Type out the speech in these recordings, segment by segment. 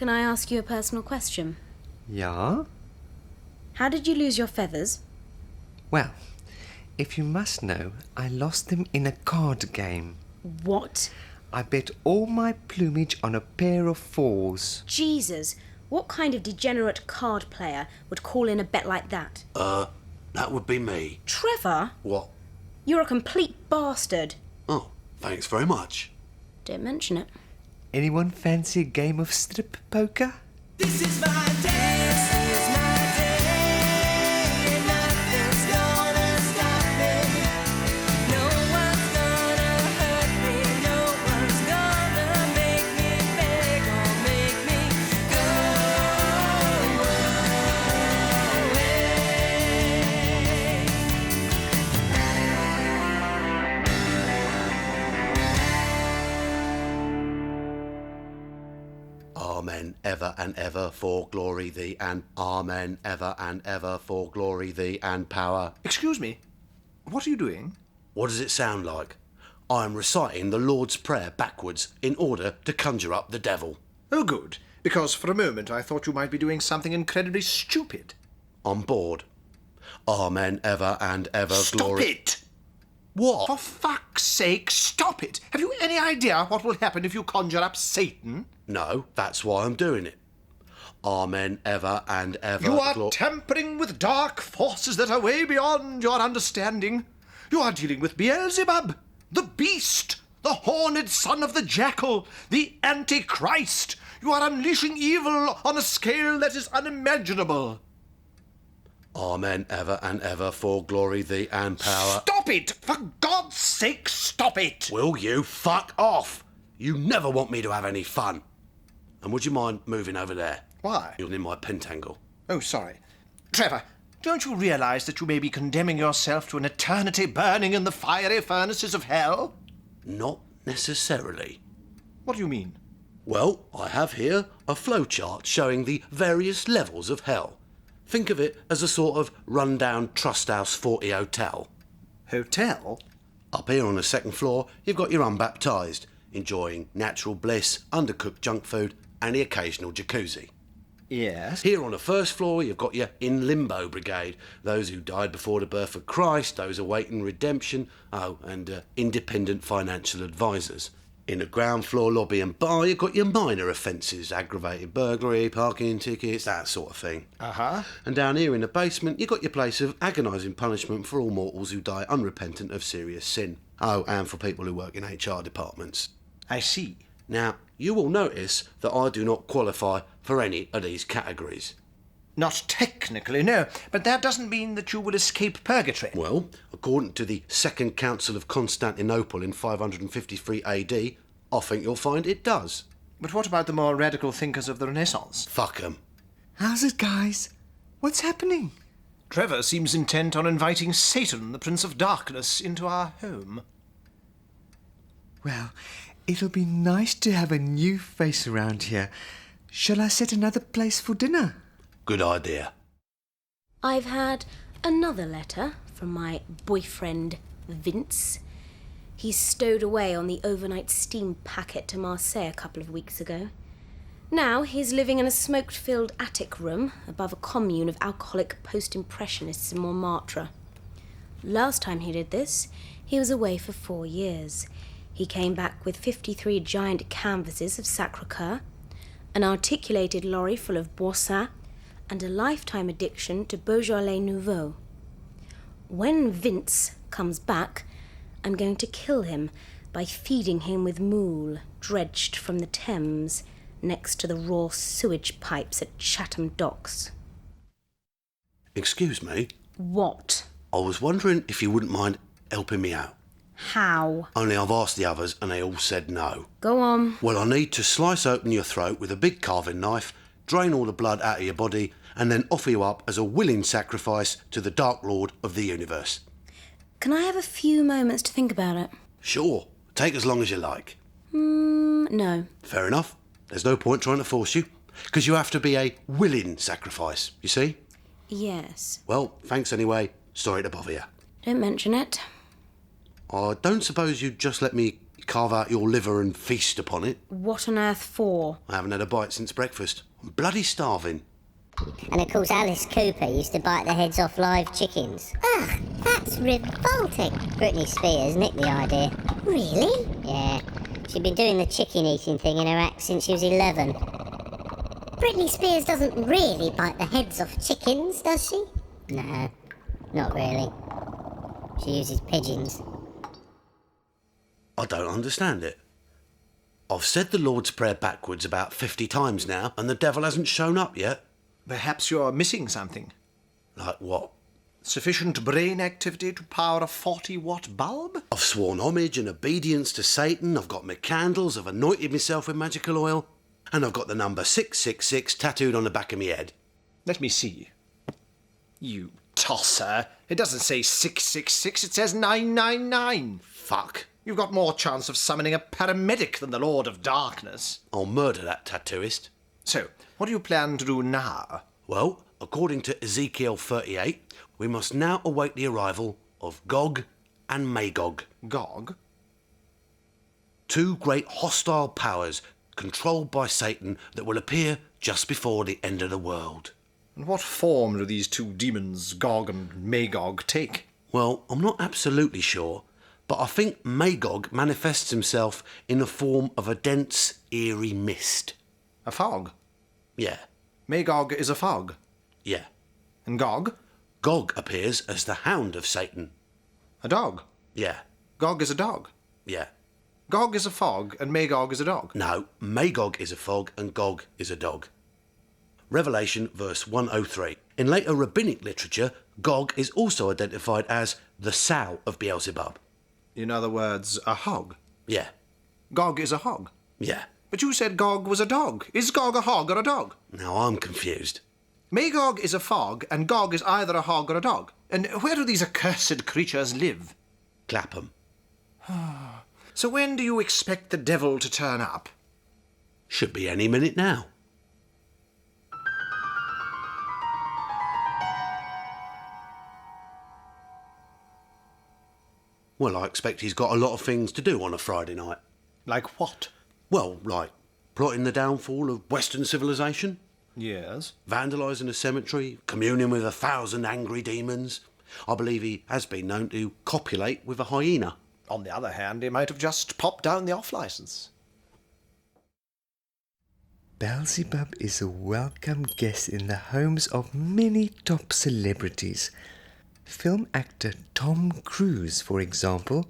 Can I ask you a personal question? Ja? How did you lose your feathers? Well, if you must know, I lost them in a card game. What? I bet all my plumage on a pair of fours. Jesus, what kind of degenerate card player would call in a bet like that? That would be me. Trevor? What? You're a complete bastard. Oh, thanks very much. Don't mention it. Anyone fancy a game of strip poker? This is my day. This is my day. Nothing's gonna stop me. No one's gonna hurt me. No one's gonna make me beg or make me go Amen, ever and ever for glory thee, and amen, ever and ever for glory thee and power. Excuse me, what are you doing? What does it sound like? I am reciting the Lord's Prayer backwards in order to conjure up the devil. Oh, good, because for a moment I thought you might be doing something incredibly stupid. On board. Amen, ever and ever Stop glory... it! What? For fuck's sake, stop it! Have you any idea what will happen if you conjure up Satan? No, that's why I'm doing it. Amen, ever and ever... You are tampering with dark forces that are way beyond your understanding. You are dealing with Beelzebub, the beast, the horned son of the jackal, the Antichrist. You are unleashing evil on a scale that is unimaginable. Amen, ever and ever for glory thee and power... Stop it! For God's sake, stop it! Will you fuck off? You never want me to have any fun. And would you mind moving over there? Why? You're in my pentangle. Oh, sorry. Trevor, don't you realise that you may be condemning yourself to an eternity burning in the fiery furnaces of hell? Not necessarily. What do you mean? Well, I have here a flowchart showing the various levels of hell. Think of it as a sort of run-down Trust House 40 hotel. Hotel? Up here on the second floor, you've got your unbaptised, enjoying natural bliss, undercooked junk food, and the occasional jacuzzi. Yes. Here on the first floor, you've got your in limbo brigade, those who died before the birth of Christ, those awaiting redemption, and independent financial advisors. In the ground floor lobby and bar, you've got your minor offences, aggravated burglary, parking tickets, that sort of thing. Uh-huh. And down here in the basement, you've got your place of agonising punishment for all mortals who die unrepentant of serious sin. Oh, and for people who work in HR departments. I see. Now, you will notice that I do not qualify for any of these categories. Not technically, no, but that doesn't mean that you will escape purgatory. Well, according to the Second Council of Constantinople in 553 AD, I think you'll find it does. But what about the more radical thinkers of the Renaissance? Fuck 'em. How's it, guys? What's happening? Trevor seems intent on inviting Satan, the Prince of Darkness, into our home. Well, it'll be nice to have a new face around here. Shall I set another place for dinner? Good idea. I've had another letter from my boyfriend, Vince. He's stowed away on the overnight steam packet to Marseille a couple of weeks ago. Now he's living in a smoke-filled attic room above a commune of alcoholic post-impressionists in Montmartre. Last time he did this, he was away for 4 years. He came back with 53 giant canvases of Sacré-Cœur, an articulated lorry full of Boursin, and a lifetime addiction to Beaujolais Nouveau. When Vince comes back, I'm going to kill him by feeding him with moule dredged from the Thames next to the raw sewage pipes at Chatham Docks. Excuse me? What? I was wondering if you wouldn't mind helping me out. How? Only I've asked the others and they all said no. Go on. Well, I need to slice open your throat with a big carving knife, drain all the blood out of your body, and then offer you up as a willing sacrifice to the Dark Lord of the universe. Can I have a few moments to think about it? Sure. Take as long as you like. No. Fair enough. There's no point trying to force you, because you have to be a willing sacrifice, you see? Yes. Well, thanks anyway. Sorry to bother you. Don't mention it. I don't suppose you'd just let me You carve out your liver and feast upon it. What on earth for? I haven't had a bite since breakfast. I'm bloody starving. And of course Alice Cooper used to bite the heads off live chickens. Ugh, that's revolting. Britney Spears nicked the idea. Really? Yeah, she'd been doing the chicken eating thing in her act since she was 11. Britney Spears doesn't really bite the heads off chickens, does she? No, not really. She uses pigeons. I don't understand it. I've said the Lord's Prayer backwards about 50 times now, and the devil hasn't shown up yet. Perhaps you're missing something. Like what? Sufficient brain activity to power a 40-watt bulb? I've sworn homage and obedience to Satan, I've got my candles, I've anointed myself with magical oil, and I've got the number 666 tattooed on the back of my head. Let me see. You tosser. It doesn't say 666, it says 999. Fuck. You've got more chance of summoning a paramedic than the Lord of Darkness. I'll murder that tattooist. So, what do you plan to do now? Well, according to Ezekiel 38, we must now await the arrival of Gog and Magog. Gog? Two great hostile powers controlled by Satan that will appear just before the end of the world. And what form do these two demons, Gog and Magog, take? Well, I'm not absolutely sure, but I think Magog manifests himself in the form of a dense, eerie mist. A fog. Yeah, Magog is a fog. yeah. And Gog? Gog appears as the hound of Satan. A dog. Yeah, Gog is a dog. yeah. Gog is a fog and Magog is a dog. No, Magog is a fog and Gog is a dog. Revelation verse 103. In later rabbinic literature, Gog is also identified as the sow of Beelzebub. In other words, a hog. Yeah, Gog is a hog. yeah. But you said Gog was a dog. Is Gog a hog or a dog? Now I'm confused. Magog is a fog and Gog is either a hog or a dog. And where do these accursed creatures live? Clapham. So when do you expect the devil to turn up? Should be any minute now. Well, I expect he's got a lot of things to do on a Friday night. Like what? Well, like plotting the downfall of Western civilization, Yes. vandalising a cemetery, communing with 1,000 angry demons. I believe he has been known to copulate with a hyena. On the other hand, he might have just popped down the off-licence. Beelzebub is a welcome guest in the homes of many top celebrities. Film actor Tom Cruise, for example,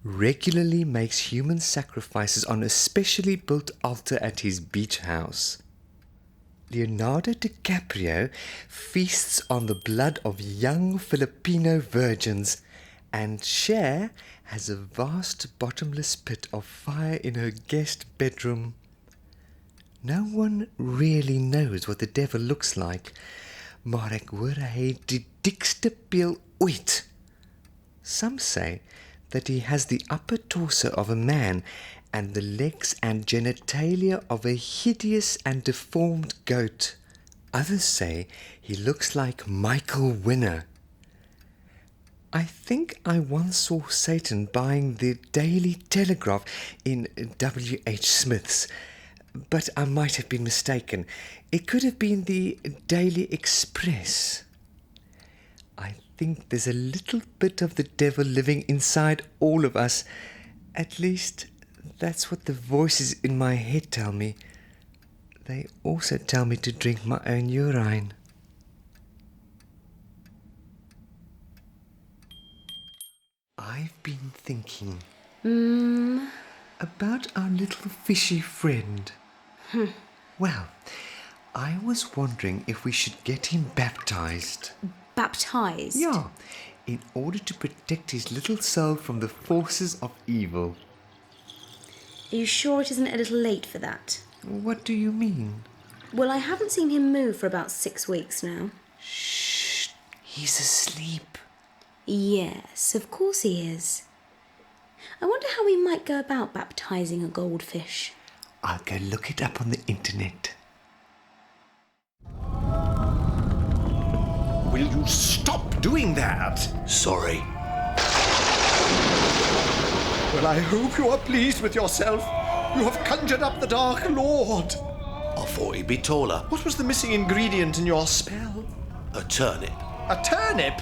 regularly makes human sacrifices on a specially built altar at his beach house. Leonardo DiCaprio feasts on the blood of young Filipino virgins, and Cher has a vast bottomless pit of fire in her guest bedroom. No one really knows what the devil looks like, maar ek hoor hy het die dikste peel ooit. Some say that he has the upper torso of a man and the legs and genitalia of a hideous and deformed goat. Others say he looks like Michael Winner. I think I once saw Satan buying the Daily Telegraph in W.H. Smith's, but I might have been mistaken. It could have been the Daily Express. I think there's a little bit of the devil living inside all of us. At least, that's what the voices in my head tell me. They also tell me to drink my own urine. I've been thinking about our little fishy friend. Well, I was wondering if we should get him baptized. Baptized? Yeah, in order to protect his little soul from the forces of evil. Are you sure it isn't a little late for that? What do you mean? Well, I haven't seen him move for about 6 weeks now. Shh, he's asleep. Yes, of course he is. I wonder how we might go about baptizing a goldfish. I'll go look it up on the internet. Will you stop doing that? Sorry. Well, I hope you are pleased with yourself. You have conjured up the Dark Lord. I thought he'd be taller. What was the missing ingredient in your spell? A turnip. A turnip?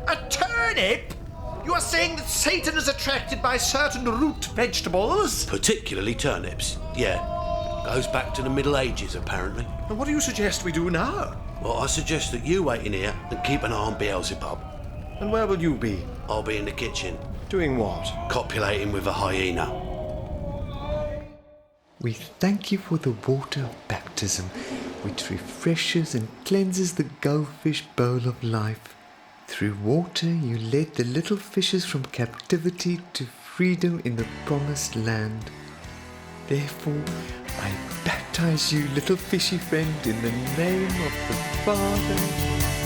A turnip? You are saying that Satan is attracted by certain root vegetables? Particularly turnips. Yeah. Goes back to the Middle Ages, apparently. And what do you suggest we do now? Well, I suggest that you wait in here and keep an eye on Beelzebub. And where will you be? I'll be in the kitchen, Doing what? copulating with a hyena. We thank you for the water of baptism, which refreshes and cleanses the goldfish bowl of life. Through water you led the little fishes from captivity to freedom in the promised land. Therefore, I baptize you, little fishy friend, in the name of the Father,